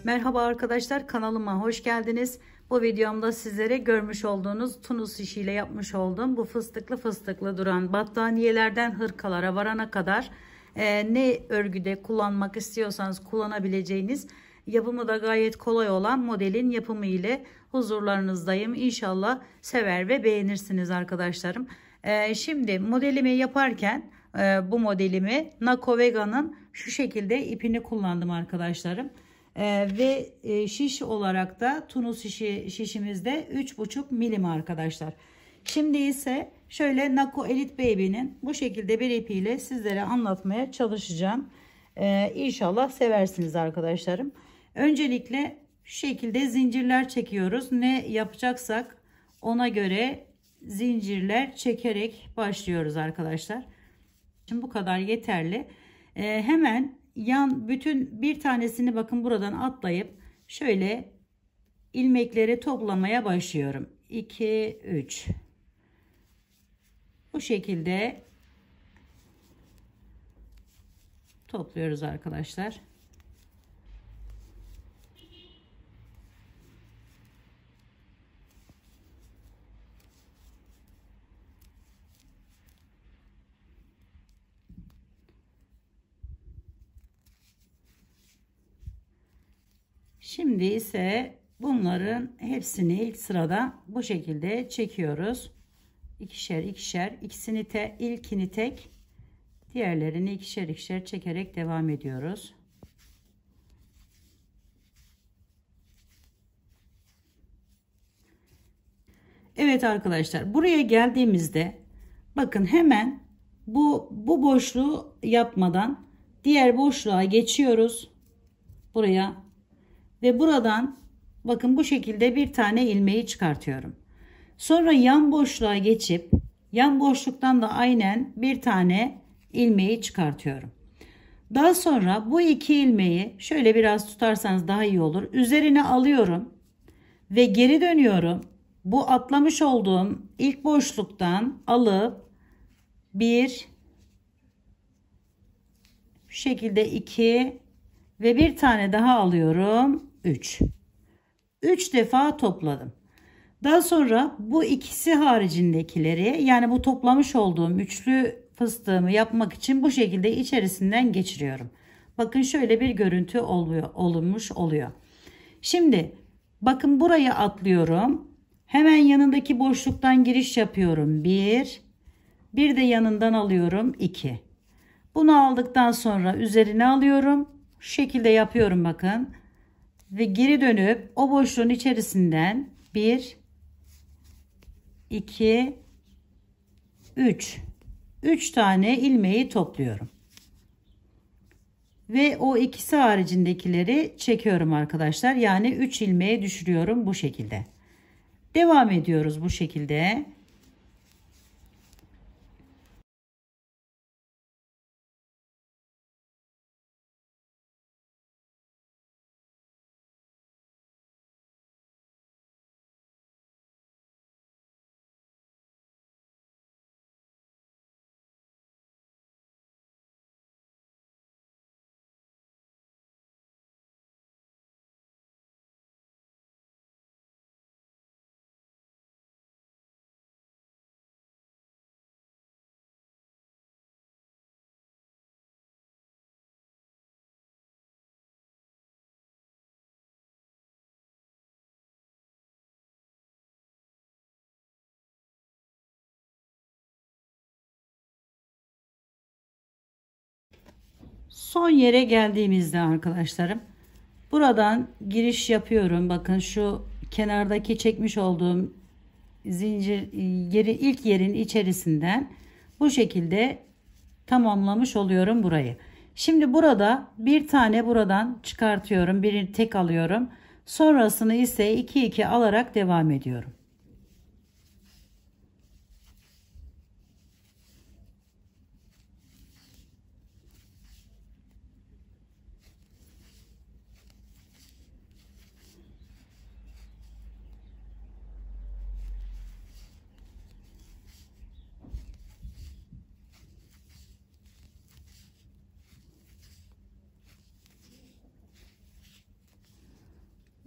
Merhaba arkadaşlar, kanalıma hoş geldiniz. Bu videomda sizlere görmüş olduğunuz tunus işiyle yapmış olduğum bu fıstıklı duran battaniyelerden hırkalara varana kadar ne örgüde kullanmak istiyorsanız kullanabileceğiniz, yapımı da gayet kolay olan modelin yapımı ile huzurlarınızdayım. İnşallah sever ve beğenirsiniz arkadaşlarım. Şimdi modelimi yaparken bu modelimi Nako Vega'nın şu şekilde ipini kullandım arkadaşlarım. Ve şiş olarak da tunus şişimizde 3,5 milim arkadaşlar. Şimdi ise şöyle Nako Elite Baby'nin bu şekilde bir ipiyle sizlere anlatmaya çalışacağım. İnşallah seversiniz arkadaşlarım. Öncelikle şu şekilde zincirler çekiyoruz. Ne yapacaksak ona göre zincirler çekerek başlıyoruz arkadaşlar. Şimdi bu kadar yeterli. Hemen bütün bir tanesini bakın buradan atlayıp şöyle ilmekleri toplamaya başlıyorum. 2 3 bu şekilde topluyoruz arkadaşlar. Şimdi ise bunların hepsini ilk sırada bu şekilde çekiyoruz. İkişer ikişer, ilkini tek, diğerlerini ikişer ikişer çekerek devam ediyoruz. Evet arkadaşlar, buraya geldiğimizde bakın hemen bu boşluğu yapmadan diğer boşluğa geçiyoruz. Buraya ve buradan bakın bu şekilde bir tane ilmeği çıkartıyorum. Sonra yan boşluğa geçip yan boşluktan da aynen bir tane ilmeği çıkartıyorum. Daha sonra bu iki ilmeği şöyle biraz tutarsanız daha iyi olur. Üzerine alıyorum ve geri dönüyorum. Bu atlamış olduğum ilk boşluktan alıp bir şekilde 2 ve bir tane daha alıyorum. 3 defa topladım. Daha sonra bu ikisi haricindekileri, yani bu toplamış olduğum üçlü fıstığımı yapmak için bu şekilde içerisinden geçiriyorum. Bakın şöyle bir görüntü olmuş oluyor. Şimdi bakın burayı atlıyorum. Hemen yanındaki boşluktan giriş yapıyorum. Bir de yanından alıyorum 2. Bunu aldıktan sonra üzerine alıyorum. Şu şekilde yapıyorum bakın. Ve geri dönüp o boşluğun içerisinden 1 2 3 tane ilmeği topluyorum. Ve o ikisi haricindekileri çekiyorum arkadaşlar. Yani 3 ilmeği düşürüyorum bu şekilde. Devam ediyoruz bu şekilde. Son yere geldiğimizde arkadaşlarım buradan giriş yapıyorum. Bakın şu kenardaki çekmiş olduğum zincir ilk yerin içerisinden bu şekilde tamamlamış oluyorum burayı. Şimdi burada bir tane buradan çıkartıyorum. Birini tek alıyorum. Sonrasını ise 2 alarak devam ediyorum.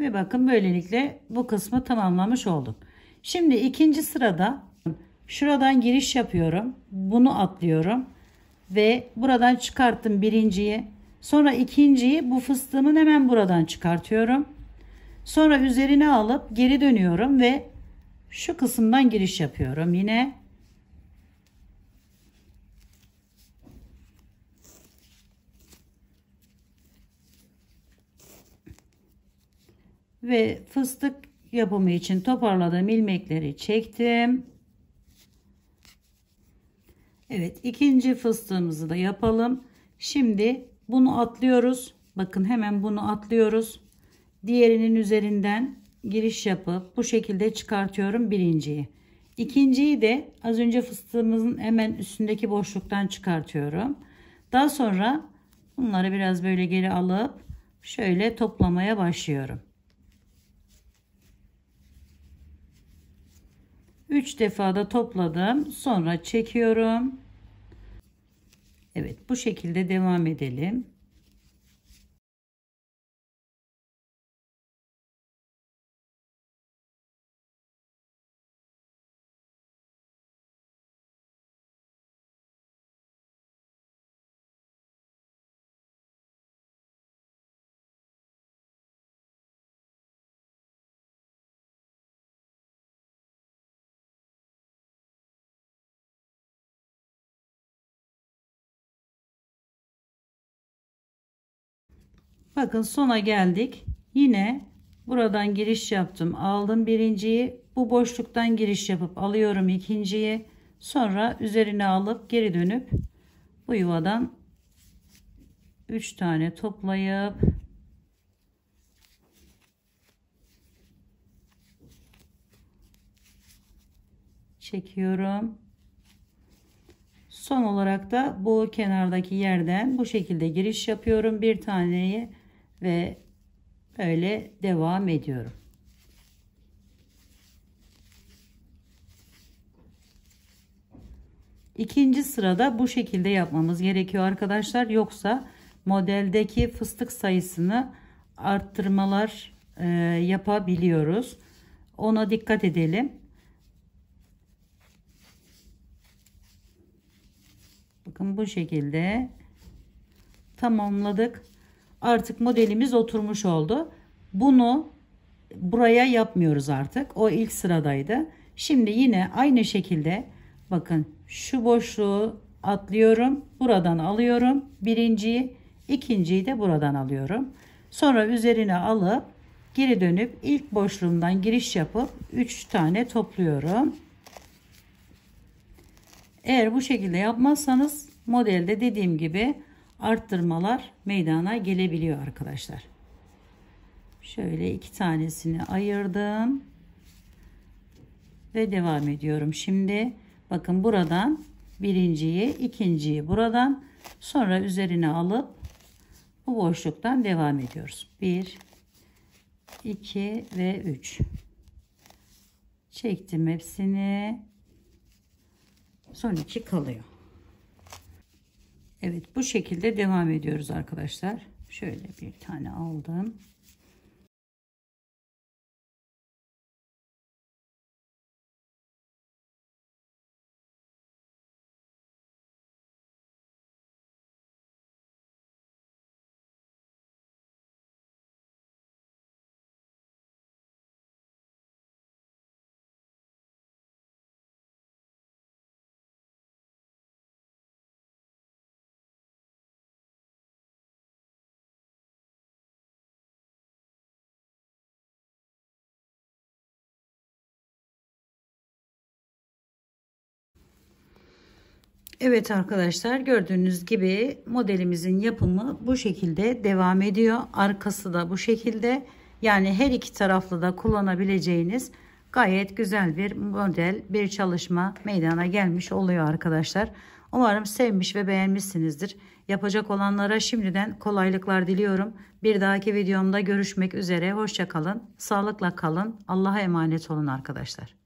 Ve bakın böylelikle bu kısmı tamamlamış olduk. Şimdi ikinci sırada şuradan giriş yapıyorum. Bunu atlıyorum. Ve buradan çıkarttım birinciyi. Sonra ikinciyi bu fıstığımın hemen buradan çıkartıyorum. Sonra üzerine alıp geri dönüyorum ve şu kısımdan giriş yapıyorum yine. Ve fıstık yapımı için toparladığım ilmekleri çektim. Evet, ikinci fıstığımızı da yapalım. Şimdi bunu atlıyoruz. Bakın hemen bunu atlıyoruz. Diğerinin üzerinden giriş yapıp bu şekilde çıkartıyorum birinciyi. İkinciyi de az önce fıstığımızın hemen üstündeki boşluktan çıkartıyorum. Daha sonra bunları biraz böyle geri alıp şöyle toplamaya başlıyorum. 3 defa da topladım. Sonra çekiyorum. Evet, bu şekilde devam edelim. Bakın sona geldik. Yine buradan giriş yaptım. Aldım birinciyi. Bu boşluktan giriş yapıp alıyorum ikinciyi. Sonra üzerine alıp geri dönüp bu yuvadan 3 tane toplayıp çekiyorum. Son olarak da bu kenardaki yerden bu şekilde giriş yapıyorum bir taneyi ve böyle devam ediyorum. İkinci sırada bu şekilde yapmamız gerekiyor arkadaşlar. Yoksa modeldeki fıstık sayısını arttırmalar yapabiliyoruz. Ona dikkat edelim. Bakın bu şekilde tamamladık. Artık modelimiz oturmuş oldu. Bunu buraya yapmıyoruz artık. O ilk sıradaydı. Şimdi yine aynı şekilde bakın şu boşluğu atlıyorum. Buradan alıyorum. Birinciyi, ikinciyi de buradan alıyorum. Sonra üzerine alıp geri dönüp ilk boşluğumdan giriş yapıp 3 tane topluyorum. Eğer bu şekilde yapmazsanız modelde dediğim gibi arttırmalar meydana gelebiliyor arkadaşlar. Şöyle 2 tanesini ayırdım ve devam ediyorum. Şimdi bakın buradan birinciyi, ikinciyi buradan, sonra üzerine alıp bu boşluktan devam ediyoruz. 1 2 ve 3 çektim hepsini. Son 2 kalıyor. Evet, bu şekilde devam ediyoruz arkadaşlar. Şöyle bir tane aldım. Evet arkadaşlar, gördüğünüz gibi modelimizin yapımı bu şekilde devam ediyor. Arkası da bu şekilde. Yani her iki taraflı da kullanabileceğiniz gayet güzel bir model, bir çalışma meydana gelmiş oluyor arkadaşlar. Umarım sevmiş ve beğenmişsinizdir. Yapacak olanlara şimdiden kolaylıklar diliyorum. Bir dahaki videomda görüşmek üzere. Hoşça kalın. Sağlıkla kalın. Allah'a emanet olun arkadaşlar.